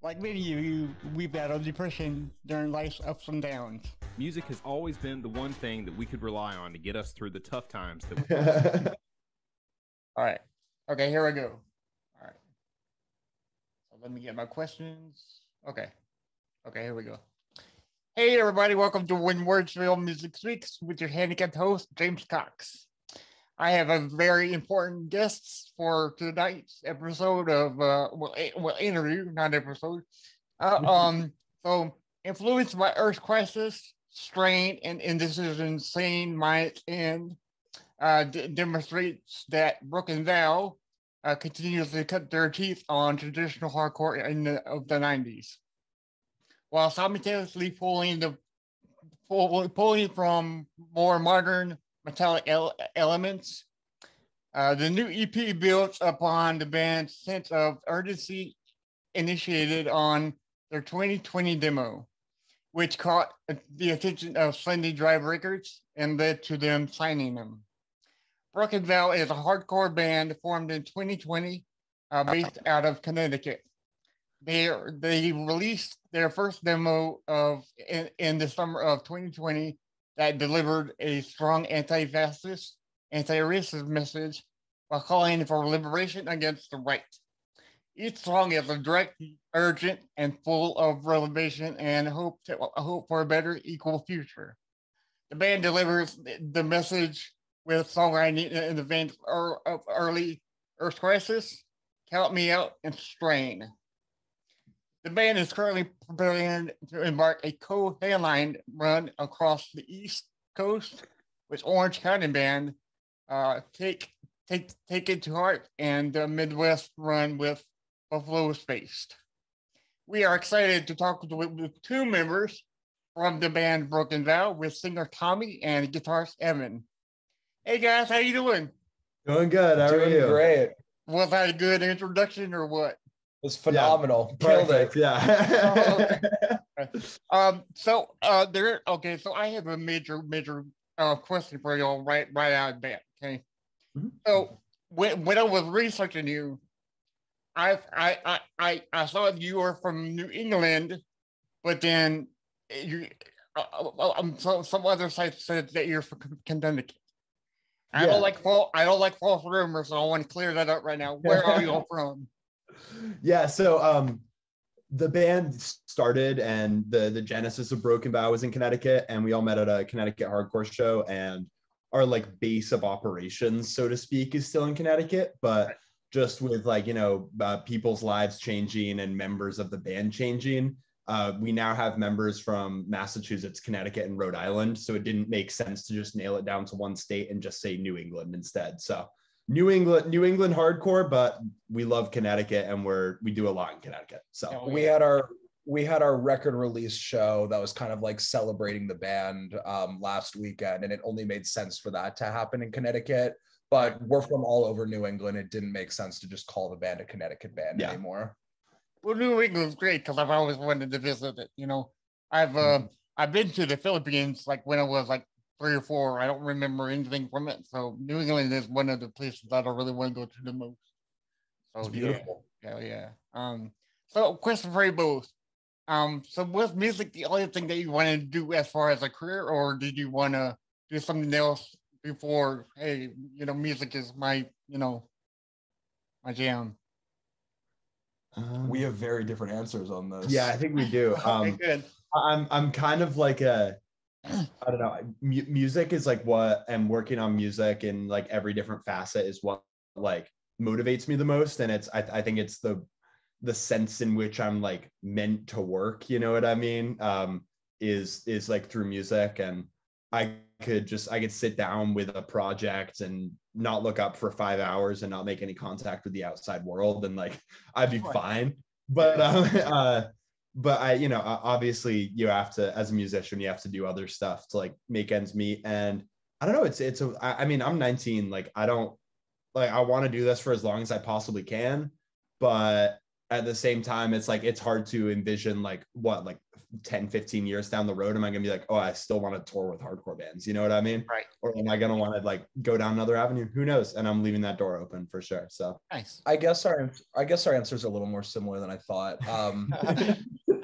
Like many of you, we battle depression during life's ups and downs. Music has always been the one thing that we could rely on to get us through the tough times that All right. Okay, here we go. All right. So let me get my questions. Okay. Okay, here we go. Hey, everybody. Welcome to When Words Fail Music Speaks with your handicapped host, James Cox. I have a very important guest for tonight's episode of, interview, not episode. So influenced by Earth crisis, strain, and indecision, sane minds and demonstrates that Broken Vow continues to cut their teeth on traditional hardcore of the 90s, while simultaneously pulling from more modern metallic elements. The new EP builds upon the band's sense of urgency initiated on their 2020 demo, which caught the attention of Sunday Drive Records and led to them signing them. Broken Vow is a hardcore band formed in 2020, based out of Connecticut. They released their first demo in the summer of 2020 that delivered a strong anti-fascist, anti-racist message while calling for liberation against the right. Each song is a direct, urgent, and full of revelation and hope for a better, equal future. The band delivers the message with songwriting in the vein of early Earth Crisis, Count Me Out, and Strain. The band is currently preparing to embark a co-headline run across the East Coast with Orange County Band, Take It to Heart, and the Midwest run with Buffalo Spaced. We are excited to talk with two members from the band Broken Vow, with singer Tommy and guitarist Evan. Hey guys, how you doing? Doing good. How are you? Great. Was that a good introduction or what? It's phenomenal. Yeah, Killed perfect. it. Yeah. So I have a major question for y'all right out of the bat. Okay. Mm-hmm. So when I was researching you, I saw you were from New England, but then some other sites said that you're from Connecticut. I don't like false rumors, so I want to clear that up right now. Where are you all from? Yeah, so the band started, and the genesis of Broken Vow was in Connecticut, and we all met at a Connecticut hardcore show, and our like base of operations, so to speak, is still in Connecticut, but just with people's lives changing and members of the band changing, we now have members from Massachusetts, Connecticut, and Rhode Island. So it didn't make sense to just nail it down to one state and just say New England instead. So New England hardcore, but we love Connecticut, and we do a lot in Connecticut. So We had our record release show that was kind of like celebrating the band last weekend, and it only made sense for that to happen in Connecticut. But we're from all over New England. It didn't make sense to just call the band a Connecticut band anymore. Well, New England's great because I've always wanted to visit it. You know, I've been to the Philippines like when I was like 3 or 4. I don't remember anything from it. So New England is one of the places that I really want to go to the most. So It's beautiful. Yeah. So question for you both. So was music the only thing that you wanted to do as far as a career, or did you want to do something else before? Hey, music is my jam. We have very different answers on this. yeah, I think we do. Okay, good. I'm kind of like I don't know. Music is like what, and working on music in like every different facet is what like motivates me the most, and I think it's the sense in which I'm like meant to work. You know what I mean? Is like through music, and I could sit down with a project and not look up for 5 hours and not make any contact with the outside world, and like I'd be fine. But obviously you have to, as a musician, you have to do other stuff to like make ends meet. And I don't know, I'm 19, like I don't, like I want to do this for as long as I possibly can, but at the same time, it's like, it's hard to envision like 10, 15 years down the road, am I gonna be like, oh, I still want to tour with hardcore bands? You know what I mean? Right. Or am I gonna want to like go down another avenue? Who knows? And I'm leaving that door open for sure. So Nice. I guess our answer is a little more similar than I thought.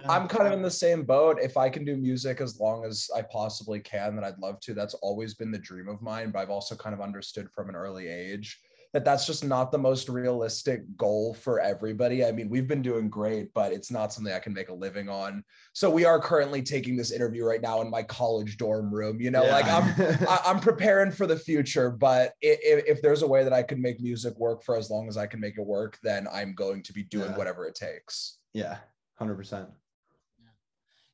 I'm kind of in the same boat. If I can do music as long as I possibly can, then I'd love to. That's always been the dream of mine, but I've also kind of understood from an early age that that's just not the most realistic goal for everybody. I mean, we've been doing great, but it's not something I can make a living on. So we are currently taking this interview right now in my college dorm room, you know, like I'm preparing for the future, but if there's a way that I can make music work for as long as I can make it work, then I'm going to be doing whatever it takes. Yeah, 100%.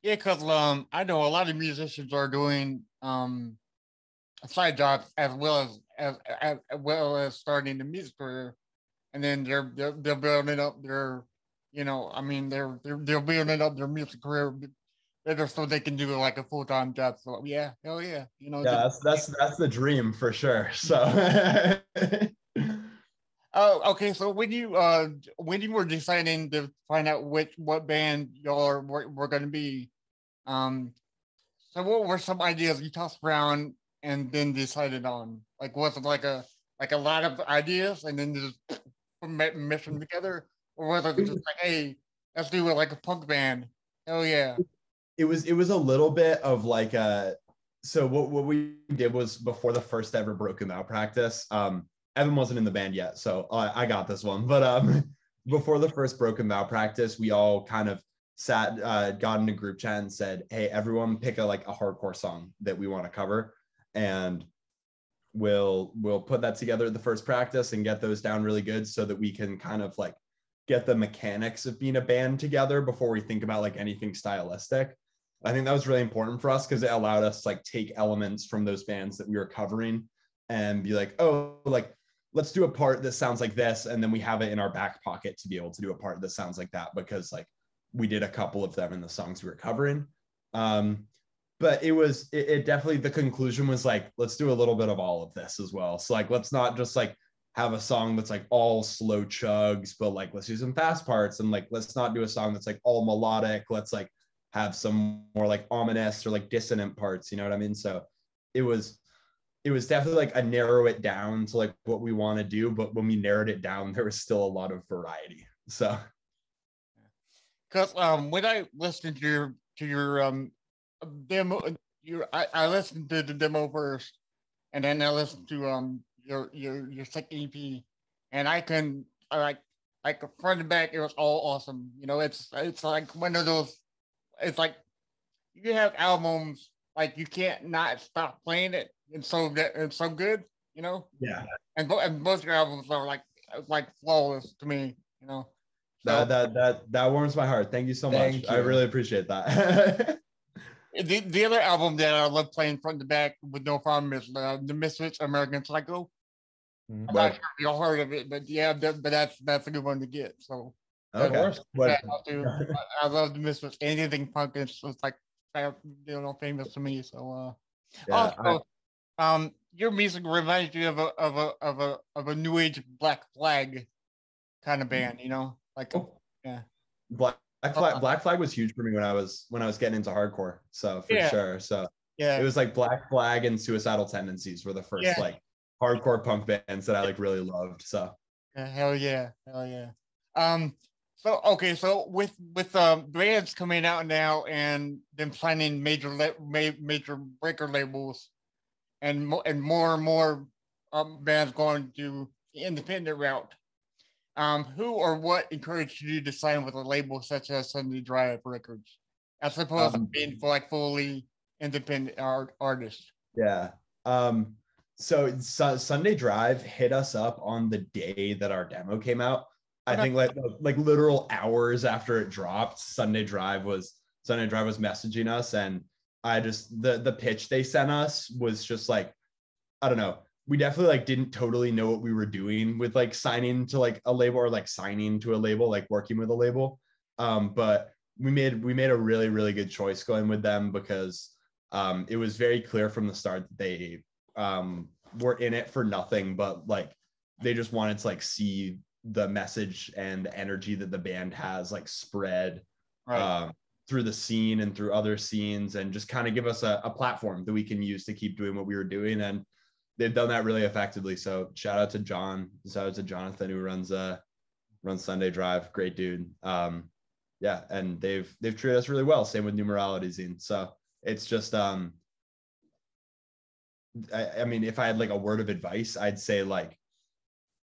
Yeah, because I know a lot of musicians are doing side jobs as well as starting the music career, and then they're building up their, you know, I mean they're building up their music career better so they can do like a full-time job. So yeah, hell yeah, you know. Yeah, that's the dream for sure. So. Oh, okay. So when you were deciding to find out what band y'all were going to be, so what were some ideas you tossed around and then decided on? Like, was it like a lot of ideas and then just mesh them together, or was it just like, hey, let's do it like a punk band? Hell yeah! It was a little bit of like a. So what we did was, before the first ever Broken Vow practice, Evan wasn't in the band yet, so I got this one. But before the first Broken Vow practice, we all kind of got in a group chat and said, hey, everyone pick a hardcore song that we want to cover, and we'll put that together at the first practice and get those down really good so that we can kind of like get the mechanics of being a band together before we think about like anything stylistic. I think that was really important for us because it allowed us to like take elements from those bands that we were covering and be like, oh, like, let's do a part that sounds like this. And then we have it in our back pocket to be able to do a part that sounds like that, because like we did a couple of them in the songs we were covering. But it definitely, the conclusion was like, let's do a little bit of all of this as well. So like, let's not just like have a song that's like all slow chugs, but like, let's do some fast parts, and like, let's not do a song that's like all melodic. Let's like have some more like ominous or like dissonant parts, you know what I mean? So it was definitely like a narrow it down to like what we want to do. But when we narrowed it down, there was still a lot of variety. So. Because when I listened to your demo, I listened to the demo first, and then I listened to your second EP, and I can like front and back, it was all awesome. You know, it's like one of those. It's like you have albums like you can't not stop playing it. It's so good. You know. Yeah. And most of your albums are like flawless to me. You know. So, that warms my heart. Thank you so much. I really appreciate that. the other album that I love playing front to back with no problem is the Misfits American Psycho. I'm not sure if you all heard of it, but yeah, but that's a good one to get. So okay, I love the Misfits. Anything punk is like famous to me. So your music reminds me of a new age Black Flag kind of band, you know, like Black Flag was huge for me when I was getting into hardcore. So for sure. So yeah, it was like Black Flag and Suicidal Tendencies were the first like hardcore punk bands that I like really loved. So hell yeah. So okay, so with bands coming out now and them signing major record labels, and more bands going to the independent route. Who or what encouraged you to sign with a label such as Sunday Drive Records, as opposed to being for like fully independent artists? Yeah. So Sunday Drive hit us up on the day that our demo came out. I think like literal hours after it dropped, Sunday Drive was messaging us, and I just the pitch they sent us was just like, I don't know. We definitely like didn't totally know what we were doing with like signing to like a label, or like signing to a label, like working with a label. But we made a really, really good choice going with them, because it was very clear from the start that they were in it for nothing, but like they just wanted to like see the message and the energy that the band has like spread Right. through the scene and through other scenes, and just kind of give us a platform that we can use to keep doing what we were doing. And they've done that really effectively. So shout out to Jonathan, who runs Sunday Drive. Great dude. Yeah, and they've treated us really well. Same with New Morality Zine. So it's just I mean, if I had like a word of advice, I'd say like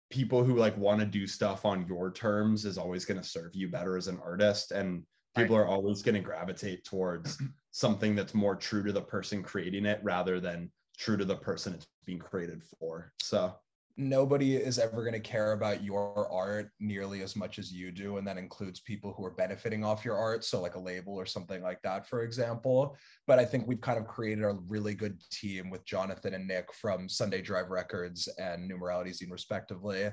people who like want to do stuff on your terms is always going to serve you better as an artist, and people are always going to gravitate towards something that's more true to the person creating it rather than true to the person it's being created for. So nobody is ever going to care about your art nearly as much as you do, and that includes people who are benefiting off your art, so like a label or something like that, for example. But I think we've kind of created a really good team with Jonathan and Nick from Sunday Drive Records and New Morality Zine respectively,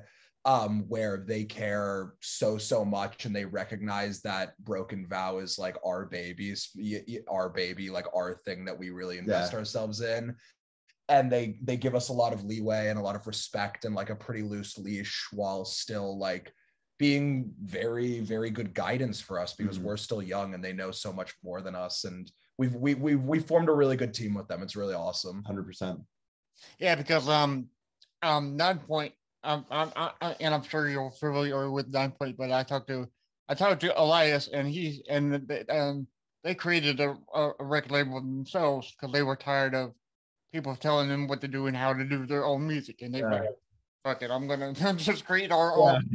where they care so much, and they recognize that Broken Vow is like our baby, like our thing that we really invest ourselves in. And they give us a lot of leeway and a lot of respect and like a pretty loose leash, while still like being very, very good guidance for us, because we're still young and they know so much more than us. And we formed a really good team with them. It's really awesome. 100%. Yeah, because 9 Point, and I'm sure you're familiar with 9 Point, but I talked to Elias, and they created a record label themselves because they were tired of people telling them what to do and how to do their own music, and they were like, fuck it, I'm gonna just create our own.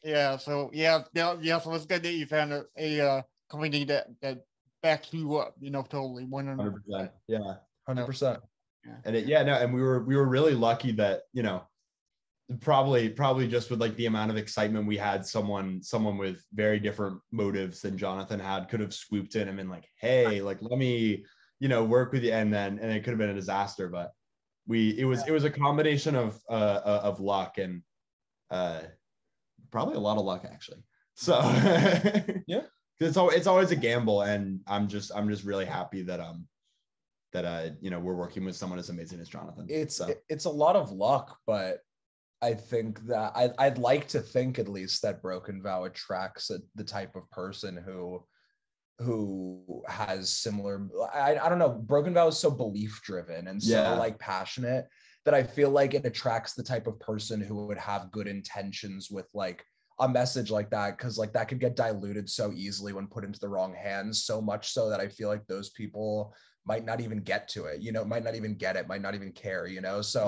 Yeah, so so it's good that you found a company that backs you up, totally 100%. Yeah, 100%. And and we were really lucky that, probably just with like the amount of excitement we had, someone with very different motives than Jonathan had could have swooped in and been like, hey, like, let me work with you, and it could have been a disaster. But it was a combination of luck and probably a lot of luck, actually. So yeah, it's always a gamble, and I'm just really happy that we're working with someone as amazing as Jonathan. It's a lot of luck, but I think that I'd like to think at least that Broken Vow attracts the type of person who has similar, I don't know, Broken Vow is so belief driven and so like passionate that I feel like it attracts the type of person who would have good intentions with like a message like that, because like that could get diluted so easily when put into the wrong hands, so much so that I feel like those people might not even get to it, might not even get it, might not even care, so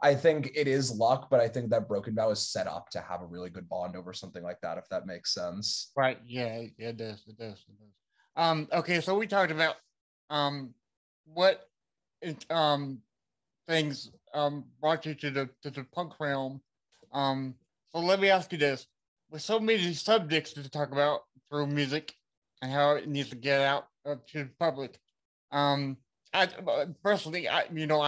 I think it is luck, but I think that Broken Vow is set up to have a really good bond over something like that, if that makes sense. Right. Yeah, it does. It does. Okay, so we talked about what things brought you to the punk realm. So let me ask you this: with so many subjects to talk about through music and how it needs to get out to the public, I personally, I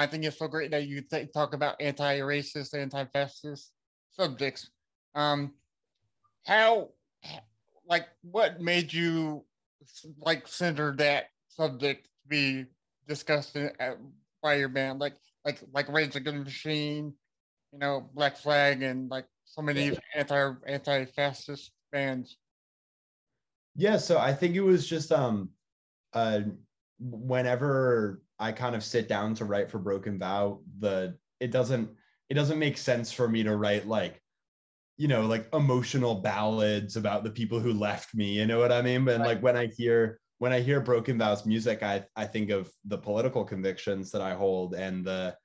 think it's so great that you talk about anti-racist, anti-fascist subjects. How, like, what made you like center that subject to be discussed by your band, like Rage Against the Machine, Black Flag, and like so many anti-fascist bands? Yeah, so I think it was just whenever I kind of sit down to write for Broken Vow, it doesn't make sense for me to write like emotional ballads about the people who left me, you know what I mean? But like when I hear Broken Vow's music, I think of the political convictions that I hold, and the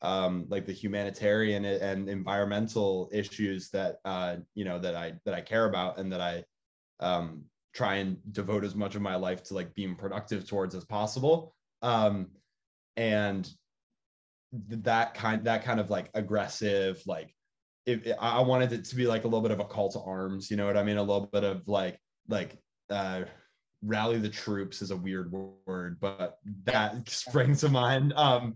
like the humanitarian and environmental issues that that I care about, and that I try and devote as much of my life to like being productive towards as possible. And that kind of like aggressive, like I wanted it to be like a little bit of a call to arms, you know what I mean? A little bit of like rally the troops is a weird word, but that springs to mind. No,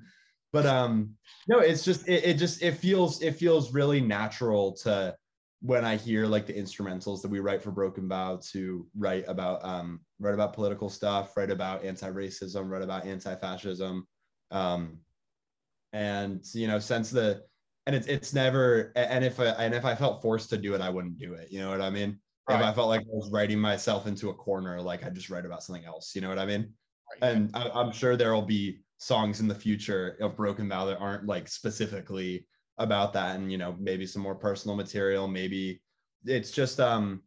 it's just it feels really natural to, when I hear like the instrumentals that we write for Broken Vow, to write about political stuff, write about anti-racism, write about anti-fascism, and and it's never, and if I felt forced to do it, I wouldn't do it. You know what I mean? Right. If I felt like I was writing myself into a corner, like I just write about something else. You know what I mean? Right. And I'm sure there will be songs in the future of Broken Vow that aren't like specifically about that, and maybe some more personal material. Maybe it's just I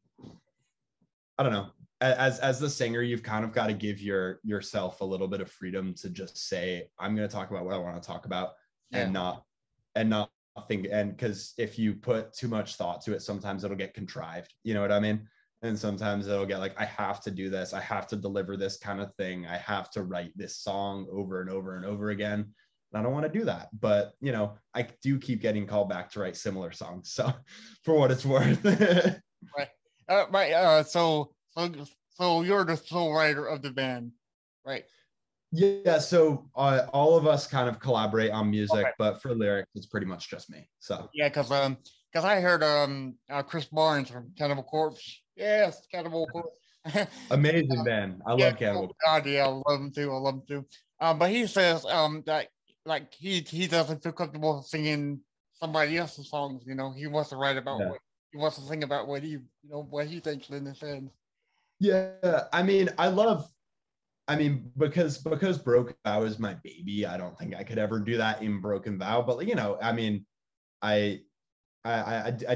don't know. As the singer, you've kind of got to give yourself a little bit of freedom to just say, I'm going to talk about what I want to talk about, and not think. And because if you put too much thought to it, sometimes it'll get contrived. You know what I mean? And sometimes it'll get like, I have to do this. I have to deliver this kind of thing. I have to write this song over and over and over again. And I don't want to do that. But, I do keep getting called back to write similar songs. So for what it's worth. Right. So you're the sole writer of the band, right? Yeah. So all of us kind of collaborate on music, okay. But for lyrics, it's pretty much just me. So yeah, because I heard Chris Barnes from Cannibal Corpse. Yes, Cannibal Corpse. Amazing band. I love Cannibal Corpse. God, yeah, I love him too. But he says that like he doesn't feel comfortable singing somebody else's songs. He wants to write about what he wants to sing about, what he what he thinks in his head. Yeah, because Broken Vow is my baby, I don't think I could ever do that in Broken Vow. But I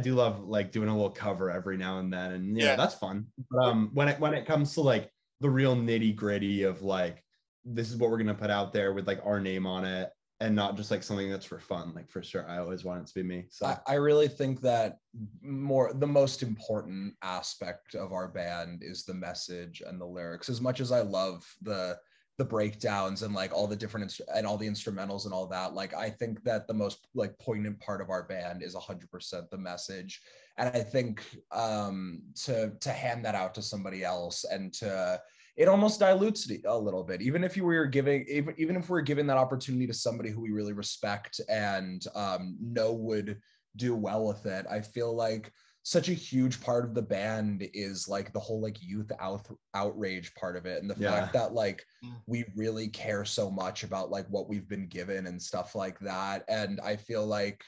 do love like doing a little cover every now and then, and that's fun. But when it comes to like the real nitty gritty of like, this is what we're gonna put out there with like our name on it, and not just like something that's for fun, like for sure, I always want it to be me. So I really think that the most important aspect of our band is the message and the lyrics. As much as I love the breakdowns and like all the different and all the instrumentals and all that, like I think that the most like poignant part of our band is 100% the message. And I think to hand that out to somebody else and it almost dilutes it a little bit. Even if we're giving that opportunity to somebody who we really respect and know would do well with it, I feel like such a huge part of the band is like the whole like youth outrage part of it, and the fact that like we really care so much about like what we've been given and stuff like that. And I feel like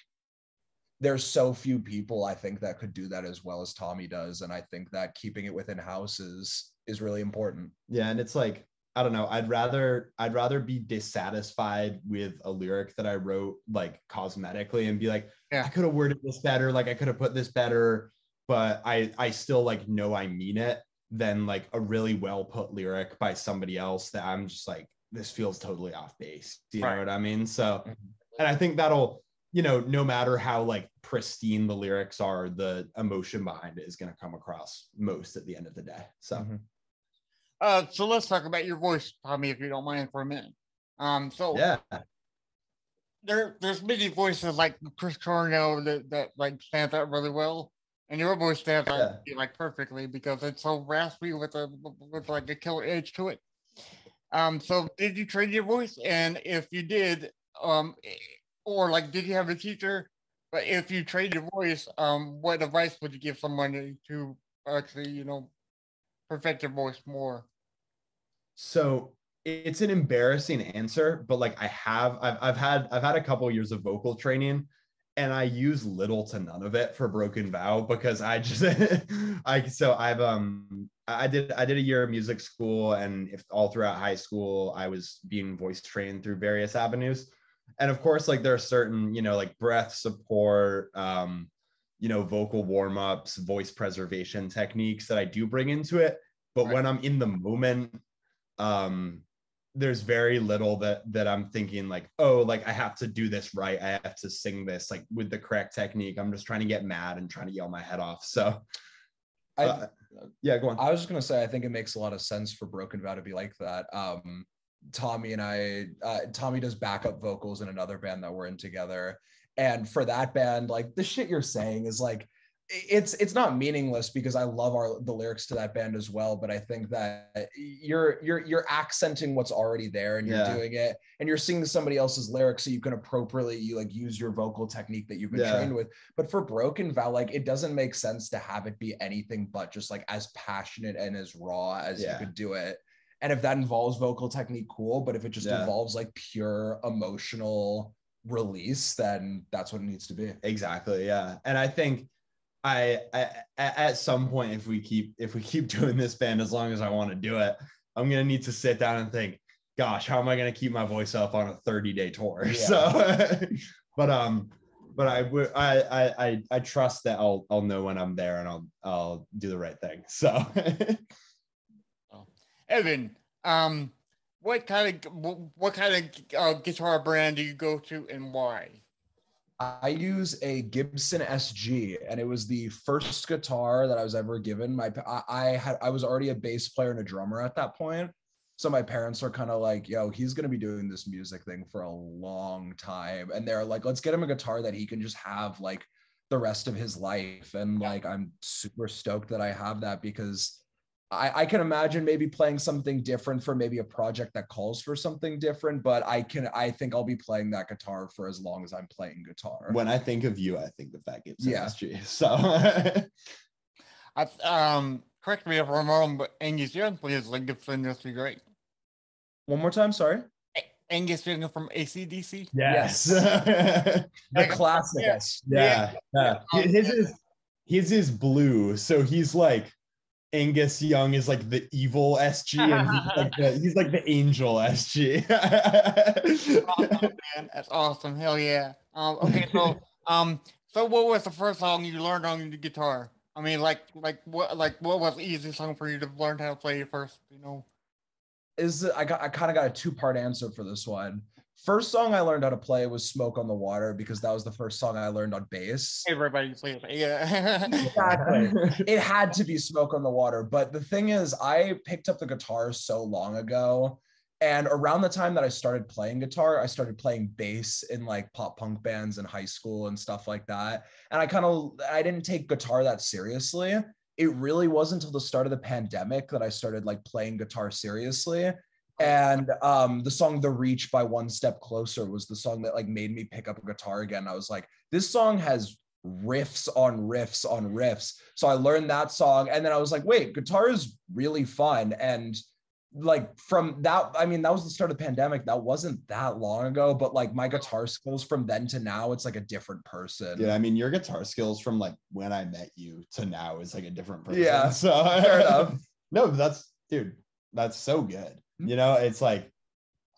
there's so few people I think that could do that as well as Tommy does, and I think that keeping it within house is really important. Yeah, and it's like, I don't know, I'd rather be dissatisfied with a lyric that I wrote like cosmetically and be like, I could have worded this better, like I could have put this better, but I still like know I mean it, than like a really well put lyric by somebody else that I'm just like, this feels totally off base. Do you know what I mean? So, and I think that'll, no matter how like pristine the lyrics are, the emotion behind it is going to come across most at the end of the day. So. So let's talk about your voice, Tommy, if you don't mind for a minute. There's many voices like Chris Cornell that like stands out really well, and your voice stands out like perfectly because it's so raspy with like a killer edge to it. So did you train your voice? And if you did, or like did you have a teacher? But if you trained your voice, what advice would you give someone to actually, perfect your voice more? So it's an embarrassing answer, but like I've had a couple years of vocal training, and I use little to none of it for Broken Vow because I just I did a year of music school, and if all throughout high school I was being voice trained through various avenues. And of course, like there are certain, like breath support, vocal warm-ups, voice preservation techniques that I do bring into it. But when I'm in the moment, there's very little that I'm thinking like, oh, like I have to do this right. I have to sing this like with the correct technique. I'm just trying to get mad and trying to yell my head off. So go on. I was just going to say, I think it makes a lot of sense for Broken Vow to be like that. Tommy does backup vocals in another band that we're in together. And for that band, like the shit you're saying is like, it's not meaningless because I love the lyrics to that band as well. But I think that you're accenting what's already there, and you're doing it, and you're singing somebody else's lyrics so you can appropriately use your vocal technique that you've been trained with. But for Broken Vow, like it doesn't make sense to have it be anything but just like as passionate and as raw as you could do it. And if that involves vocal technique, cool. But if it just involves like pure emotional release, then that's what it needs to be. Exactly. Yeah. And I think I at some point, if we keep doing this band as long as I want to do it, I'm gonna need to sit down and think, gosh, how am I gonna keep my voice up on a 30-day tour? Yeah. So but I trust that I'll know when I'm there, and I'll do the right thing. So Evan, what kind of guitar brand do you go to, and why? I use a Gibson SG, and it was the first guitar that I was ever given. I was already a bass player and a drummer at that point. So my parents are kind of like, yo, he's going to be doing this music thing for a long time. And they're like, let's get him a guitar that he can just have like the rest of his life. And like, I'm super stoked that I have that, because I can imagine maybe playing something different for maybe a project that calls for something different, but I think I'll be playing that guitar for as long as I'm playing guitar. When I think of you, I think of that Gibson SG. So correct me if I'm wrong, but Angus Young plays like Gibson SG, right? One more time, sorry. Angus Young from AC/DC. Yes. The classic. Yeah. His is blue, so he's like, Angus Young is like the evil SG, and he's like the angel SG. Oh, man, that's awesome! Hell yeah! Okay, so what was the first song you learned on the guitar? I mean, what was the easiest song for you to learn how to play first? You know, I kind of got a two-part answer for this one. First song I learned how to play was Smoke on the Water, because that was the first song I learned on bass. Everybody plays it, yeah. Exactly. It had to be Smoke on the Water. But the thing is, I picked up the guitar so long ago. And around the time that I started playing guitar, I started playing bass in like pop punk bands in high school and stuff like that. And I didn't take guitar that seriously. It really wasn't until the start of the pandemic that I started like playing guitar seriously. And the song The Reach by One Step Closer was the song that like made me pick up a guitar again. I was like, this song has riffs on riffs on riffs. So I learned that song, and then I was like, wait, guitar is really fun. And like from that, I mean, that was the start of the pandemic. That wasn't that long ago, but like my guitar skills from then to now, it's like a different person. Yeah, I mean, your guitar skills from like when I met you to now is like a different person. Yeah, so fair enough. No, that's so good. You know, it's like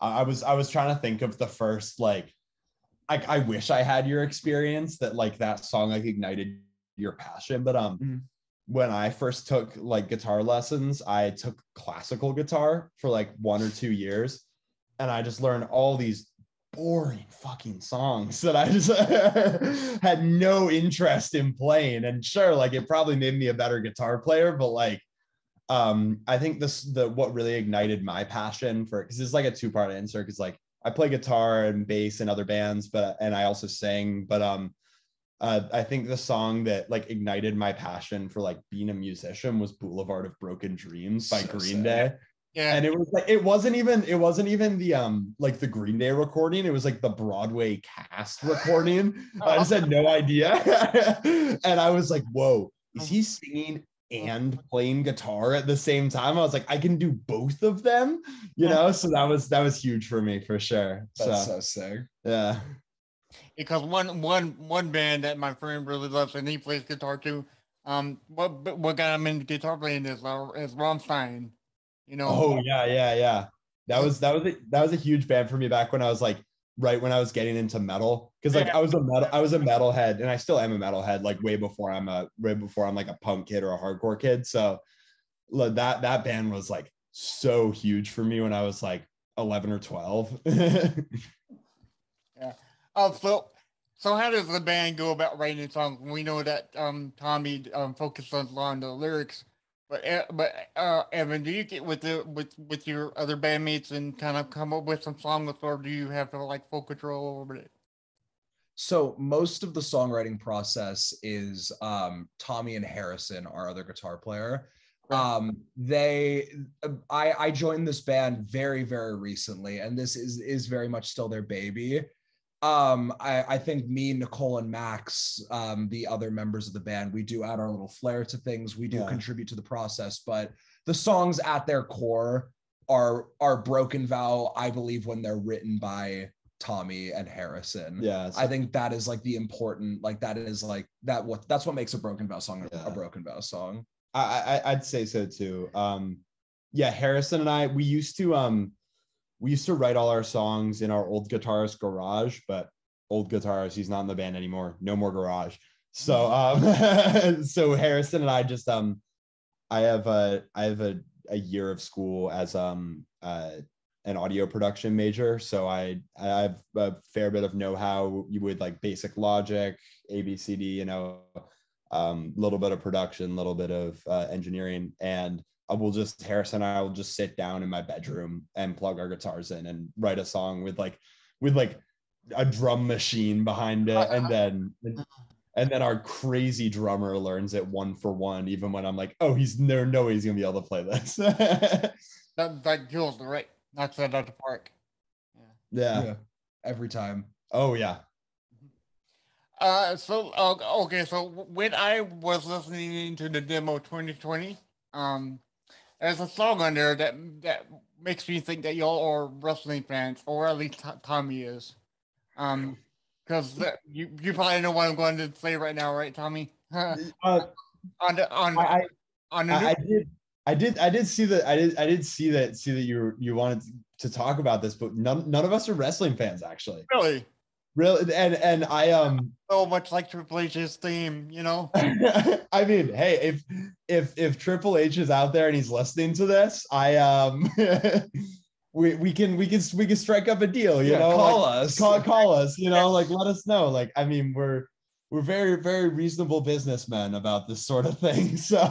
I was trying to think of the first, like, I wish I had your experience that like that song like ignited your passion. But when I first took like guitar lessons, I took classical guitar for like 1 or 2 years, and I just learned all these boring fucking songs that I just had no interest in playing. And sure, like it probably made me a better guitar player, but like I think what really ignited my passion for it, because it's like a two-part answer, because like I play guitar and bass in other bands, and I also sing, but I think the song that like ignited my passion for like being a musician was Boulevard of Broken Dreams by Green Day. Yeah. And it was like it wasn't even the like the Green Day recording, it was like the Broadway cast recording. I just had no idea. And I was like, whoa, is he singing and playing guitar at the same time? I was like, I can do both of them, you know. So that was huge for me, for sure. That's so sick. Yeah, because one band that my friend really loves, and he plays guitar too, what got him into guitar playing is Rammstein, you know. Oh yeah, that was a huge band for me back when I was like right when I was getting into metal, because like I was a metalhead, and I still am a metalhead, like way before I'm like a punk kid or a hardcore kid. So that band was like so huge for me when I was like 11 or 12. Yeah. Oh, so how does the band go about writing songs? We know that Tommy focuses on the lyrics, but Evan, do you get with your other bandmates and kind of come up with some songs, or do you have to like full control over it? So most of the songwriting process is Tommy and Harrison, our other guitar player. I joined this band very, very recently, and this is very much still their baby. I think me, Nicole, and Max, the other members of the band, we do add our little flair to things. We do contribute to the process, but the songs at their core are Broken Vow, I believe, when they're written by Tommy, and Harrison. Yeah, I think that is like the important, like that is like that's what makes a Broken Vow song Yeah. a Broken Vow song. I'd say so too. Yeah, Harrison and I, we used to write all our songs in our old guitarist garage, but old guitarist, he's not in the band anymore. No more garage. So so Harrison and I just I have a year of school as an audio production major, so I have a fair bit of know-how. You would like basic Logic, ABCD, you know, little bit of production, little bit of engineering, and Harrison and I will just sit down in my bedroom and plug our guitars in and write a song with a drum machine behind it, and then our crazy drummer learns it one for one, even when I'm like, oh, he's there, no way he's gonna be able to play this. That kills the right. Knocks that out of the park. Yeah. Every time. Oh yeah. Okay, so when I was listening to the demo 2020, there's a song on there that makes me think that y'all are wrestling fans, or at least Tommy is. Because you probably know what I'm going to say right now, right, Tommy? On the I did see that you wanted to talk about this, but none of us are wrestling fans actually. Really, and I so much like Triple H's theme, you know. I mean, hey, if Triple H is out there and he's listening to this, we can strike up a deal, you know. Call like, us, call us, you know, like let us know. Like, I mean, we're very, very reasonable businessmen about this sort of thing. So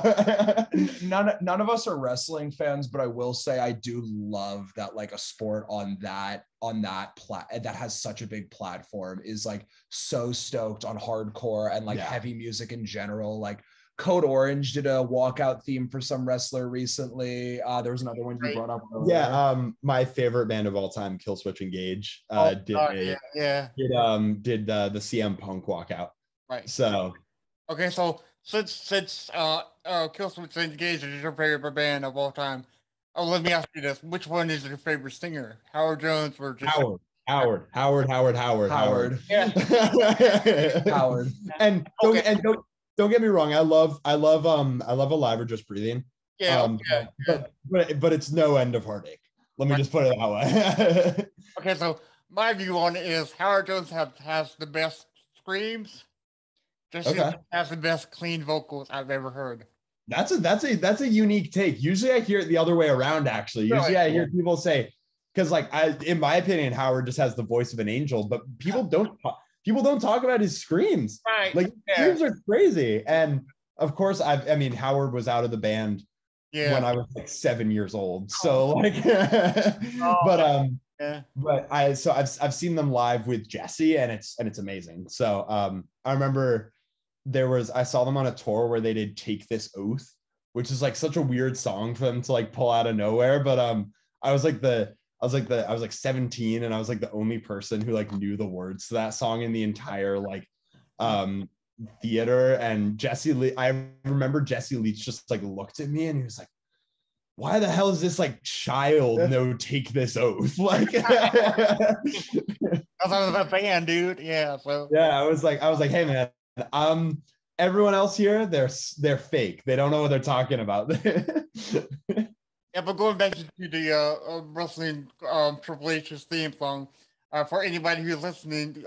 none of us are wrestling fans, but I will say I do love that like a sport that has such a big platform is like so stoked on hardcore and like heavy music in general. Like Code Orange did a walkout theme for some wrestler recently. There was another one you brought up earlier. Yeah, my favorite band of all time, Killswitch Engage, did the CM Punk walkout. Right. So okay, so since Killswitch Engage is your favorite band of all time, let me ask you this: which one is your favorite singer, Howard Jones or just Howard? Yeah. Howard. And don't get me wrong, I love Alive or Just Breathing. But it's no End of Heartache. Let me just put it that way. Okay, so my view on it is Howard Jones has the best screams. Has the best clean vocals I've ever heard. That's a unique take. Usually I hear it the other way around, actually. Usually I hear people say, because like in my opinion, Howard just has the voice of an angel, but people don't talk about his screams. Right. Like screams are crazy. And of course, I mean, Howard was out of the band when I was like 7 years old. So like but I've seen them live with Jesse, and it's amazing. So I remember I saw them on a tour where they did Take This Oath, which is like such a weird song for them to like pull out of nowhere. But I was like 17, and I was like the only person who like knew the words to that song in the entire like theater. And I remember Jesse Leach just like looked at me and he was like, why the hell is this like child no Take This Oath? Like I was a fan, dude. Yeah. So I was like, hey man, everyone else here, they're fake. They don't know what they're talking about. Yeah, but going back to the wrestling Triple H's theme song, for anybody who's listening,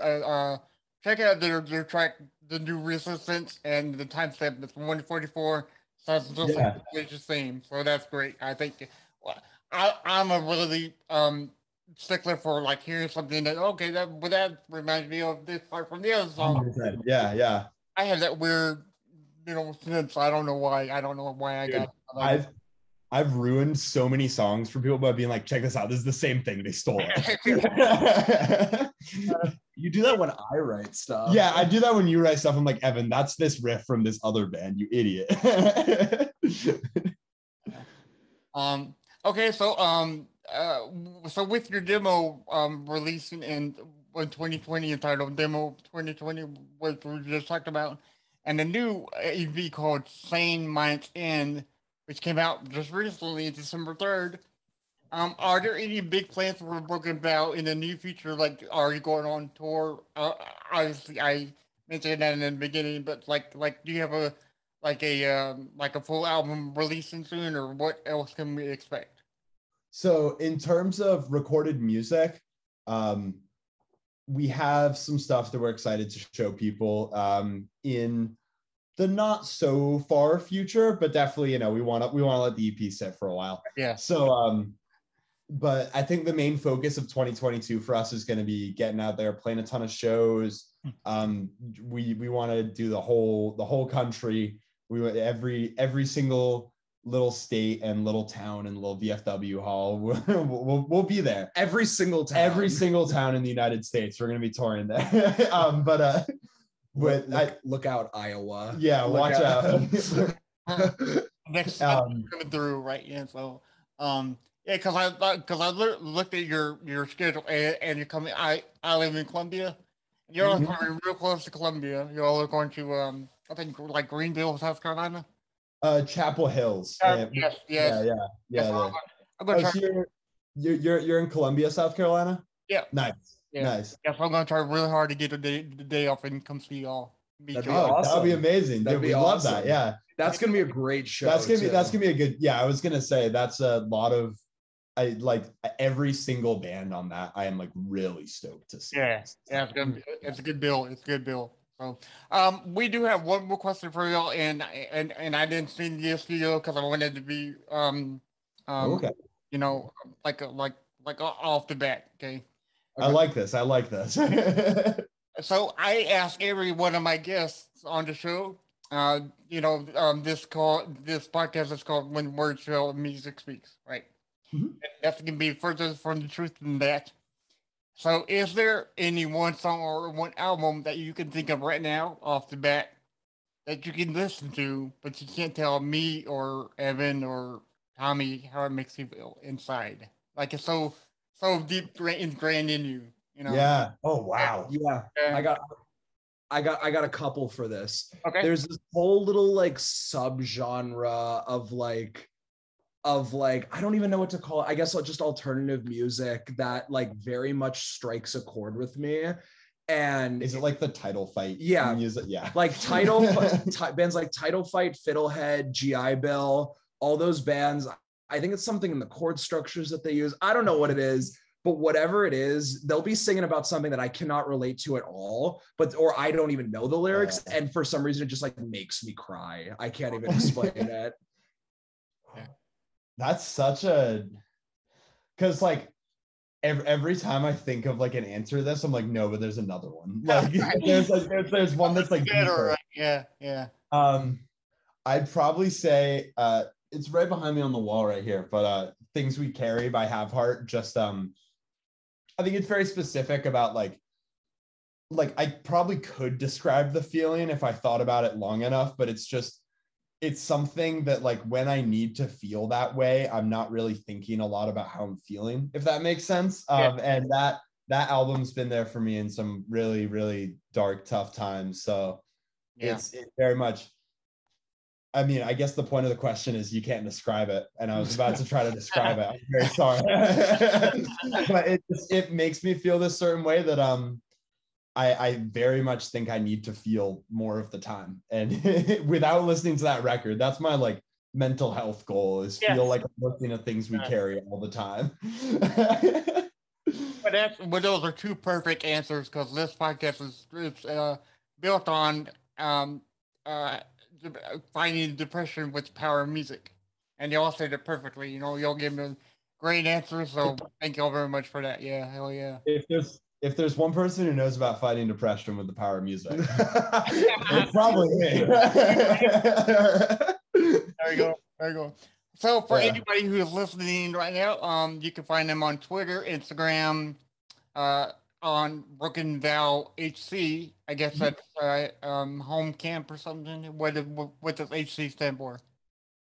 check out their track, The New Resistance, and the timestamp is 144. Sounds just like Triple H's theme, so that's great. I think I'm a really stickler for like hearing something that reminds me of this part from the other song. 100%. Yeah. I have that weird, sense. I don't know why. I don't know why I got. I've ruined so many songs for people by being like, check this out. This is the same thing. They stole it. You do that when I write stuff. Yeah, I do that when you write stuff. I'm like, Evan, that's this riff from this other band, you idiot. Okay, so with your demo releasing in 2020 entitled Demo 2020, which we just talked about, and a new EP called Sane Mind's End, which came out just recently, December 3rd. Are there any big plans for Broken Vow in the near future? Like, are you going on tour? Obviously, I mentioned that in the beginning, but do you have a full album releasing soon, or what else can we expect? So in terms of recorded music, we have some stuff that we're excited to show people in the not so far future, but definitely, we want to let the EP sit for a while. Yeah. So but I think the main focus of 2022 for us is going to be getting out there, playing a ton of shows. We want to do the whole country. We want every single little state and little town and little VFW hall. We'll be there. Every single town In the United States, we're going to be touring there. Look out, Iowa. Yeah, watch out. Next coming through, right? Yeah. So, yeah, because I looked at your schedule and you're coming. I live in Columbia. You're all coming real close to Columbia. You're all going to I think like Greenville, South Carolina. Chapel Hills. Yes. Yeah. I'm gonna try. So you're in Columbia, South Carolina? Yeah. Nice. Yeah. Nice. Yeah, so I'm gonna try really hard to get the day off and come see y'all. That'd be awesome. That'd be amazing. That'd be We'd awesome. love that. Yeah. That's gonna be a great show. That's gonna be a good. Yeah, I was gonna say that's a lot of. I like every single band on that. I am like really stoked to see. Yeah, it's a good bill. It's a good bill. So, we do have one more question for y'all, and I didn't send you a studio because I wanted to be Okay. like off the bat. Okay. I like this. So I ask every one of my guests on the show. This podcast is called "When Words Fail, Music Speaks." Right. Mm-hmm. That's gonna be further from the truth than that. So, is there any one song or one album that you can think of right now off the bat that you can listen to, but you can't tell me or Evan or Tommy how it makes you feel inside? Like it's so deep ingrained in you, Yeah. Oh wow. Yeah. I got a couple for this. Okay. There's this whole little like subgenre of like I don't even know what to call it. I guess just alternative music that like very much strikes a chord with me. And is it like the Title Fight? Yeah, music? Yeah, like bands like Title Fight, Fiddlehead, GI Bill, all those bands. I think it's something in the chord structures that they use. I don't know what it is, but whatever it is, they'll be singing about something that I cannot relate to at all, or I don't even know the lyrics, and for some reason it just like makes me cry. I can't even explain it. That's such a, because like every time I think of like an answer to this, I'm like, no, but there's another one. Like there's one that's like deeper. Right. Yeah. I'd probably say it's right behind me on the wall right here, but Things We Carry by Have Heart. Just I think it's very specific about like I probably could describe the feeling if I thought about it long enough, but it's something that like when I need to feel that way, I'm not really thinking a lot about how I'm feeling, if that makes sense. And that album's been there for me in some really, really dark, tough times. So it's very much, I mean, I guess the point of the question is you can't describe it. And I was about to try to describe it. I'm very sorry. But it makes me feel this certain way that I very much think I need to feel more of the time. And without listening to that record, that's my like mental health goal is feel like I'm listening to Things We Carry all the time. But those are two perfect answers because this podcast is built on finding depression with power of music. And y'all said it perfectly. Y'all give me great answers. So thank y'all very much for that. Yeah, hell yeah. If there's one person who knows about fighting depression with the power of music, it's probably me. There you go. So for anybody who is listening right now, you can find them on Twitter, Instagram, on Broken Vow HC. I guess that's home camp or something. What does HC stand for?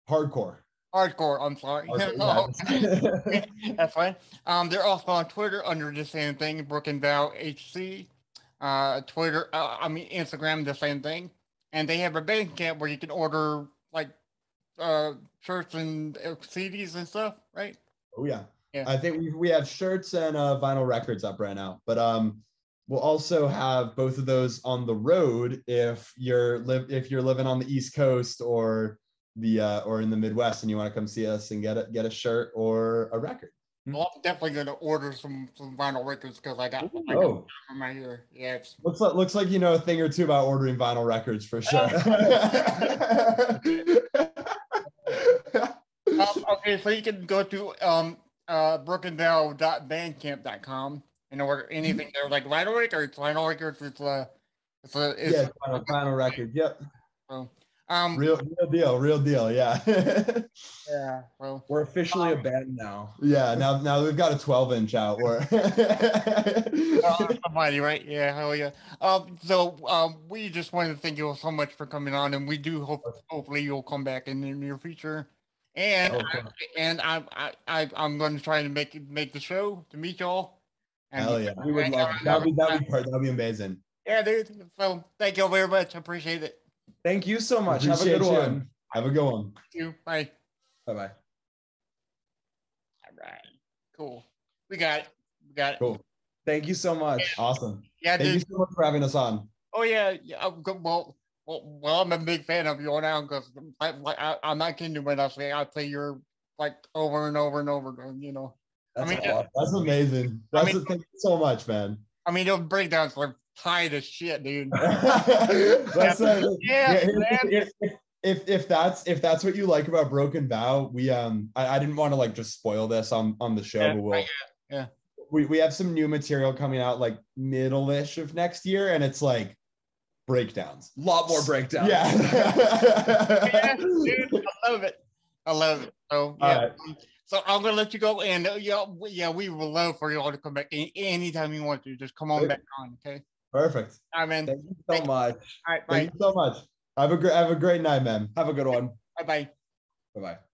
Hardcore. I'm sorry. Hardcore, that's fine. They're also on Twitter under the same thing, Broken Vow HC. Twitter, Instagram, the same thing. And they have a Bandcamp where you can order like shirts and CDs and stuff, right? Oh yeah. Yeah. I think we have shirts and vinyl records up right now, but we'll also have both of those on the road if you're living on the East Coast or or in the Midwest and you want to come see us and get a shirt or a record. Well, I'm definitely gonna order some vinyl records because I got Oh, from my ear. Yeah. looks like you know a thing or two about ordering vinyl records for sure. Okay, so you can go to brokenvow.bandcamp.com and order anything there, like vinyl records, Yeah, vinyl record. Yep. So, Real deal. Yeah. yeah. Well, We're officially a band now. Yeah. Now we've got a 12-inch out. Where somebody, right? Yeah. Hell yeah. We just wanted to thank you all so much for coming on, and we do hopefully you'll come back in the near future. And I'm going to try to make the show to meet y'all. And hell yeah, we would love that'd be amazing. Yeah, dude. So thank you all very much. I appreciate it. Thank you so much. Appreciate Have a good you. one. Have a good one. Thank you. Bye. Bye-bye. All right. Cool. We got it. Cool. Thank you so much. Awesome. Yeah, Thank you so much for having us on. Oh yeah. Well, I'm a big fan of you now because I'm not kidding you when I say I play your like over and over and over again. You know. That's That's amazing. Thank you so much, man. I mean, those breakdowns are tight as shit, dude. If that's what you like about Broken Vow, we I didn't want to like just spoil this on the show, but we have some new material coming out like middle-ish of next year, and it's like breakdowns. A lot more breakdowns. Yeah. Dude, I love it. So yeah. Right. So I'm gonna let you go, and we would love for y'all to come back anytime you want to. Just come on back on, okay? Perfect. All right, man. Thank you so much. All right, bye. Thank you so much. Have a great night, man. Have a good one. Bye bye. Bye bye.